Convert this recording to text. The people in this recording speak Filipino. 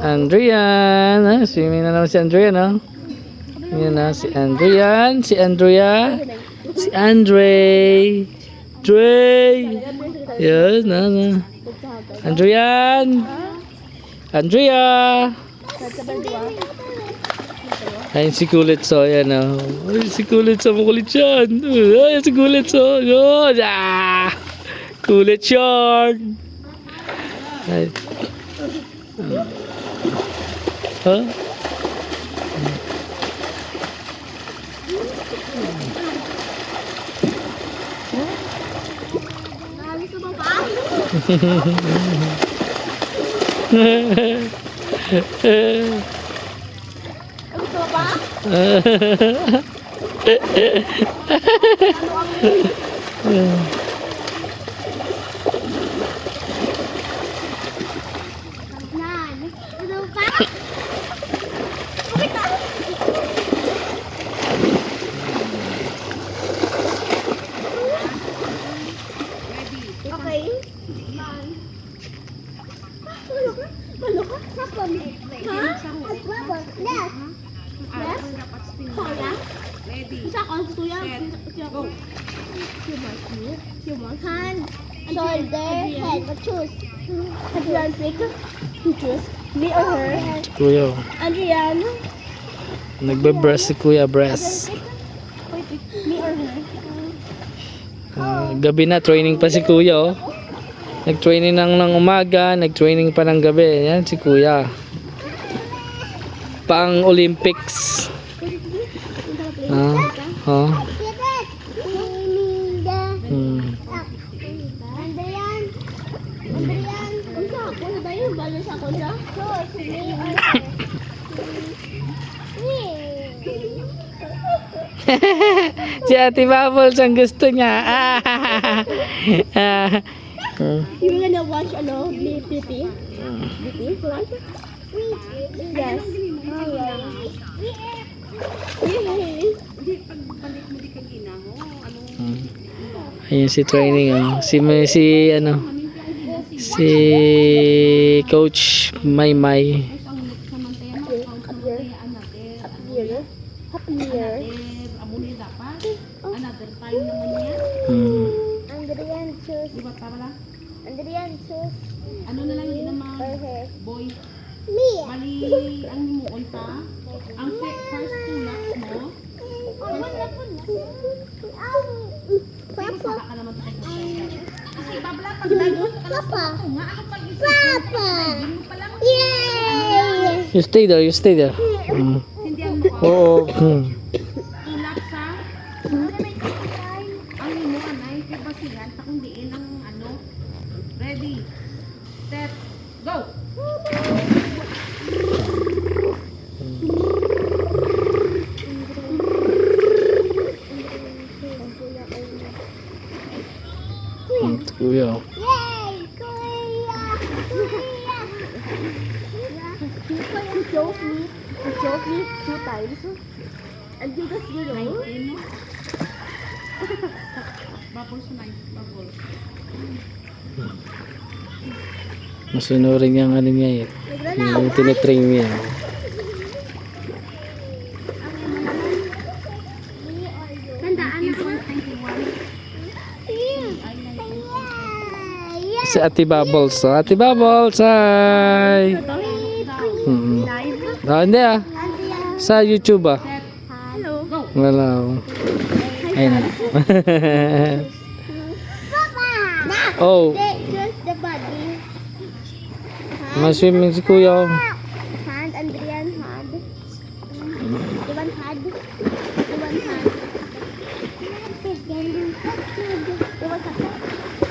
Andrian. Swimming na naman si Andrian, no? Yan na, si Andrian. Si Andrea. Si Andre. Dre. Yes, na. Andrian. Andrea. Ayun si Kulitso. Ayan, oh. Ay, si Kulitso. Makulit yan. Ay, si Kulitso. Good. Ah! Kulit yan. Ay. Huh? Hand, shoulder, head. But choose. Adrian, pick. You choose. Me or her? Kuya. Adrian. Nagbe-breast si Kuya, breast. Me or her? Gabi na, training pa si Kuya, oh. Nag-training ng umaga, nag-training pa ng gabi. Yan si Kuya. Pang Olympics. Oh. Andrian. Andrian. Kung sa ako, na tayo, balas ako siya. Me or Si Ate Bubbles ang gusto niya. You gonna watch BP? BP? Watch? Yes. Ayun si training, oh. Si Coach Maymay. Happy year. Andrian choose. Andrian choose. Ano na lang yun naman, Her. boy. Me. Mali ang himuon pa. Ang first two laps mo, Papa. saka ka naman sa kanya. Kasi babla pag nandun ka lang Papa. sa nga, ano pag isip Papa. mo pa lang, Yay! You stay there, you stay there. hindi ang mo. Oo. Two laps ha. Ang himuan ay kibasihan, takong diin ang ano. Ready, set, go! Kuya. Yay! Kuya! Kuya! He chose me 2 times. And you just, you know. Bubbles na bubbles. Masunurin niya ang ano niya eh. Yung tinitrain niya. Tandaan ako. Si Ate Bubbles. So, Ate Bubbles, hi! Live. Hindi ah. Sa YouTube ah. Hello. Wala. Ayun na. Papa! Oh, Just the body. maswimming si Kuya. Hand, Andrian, hand. Iwan hand. Iwan hand. Iwan hand.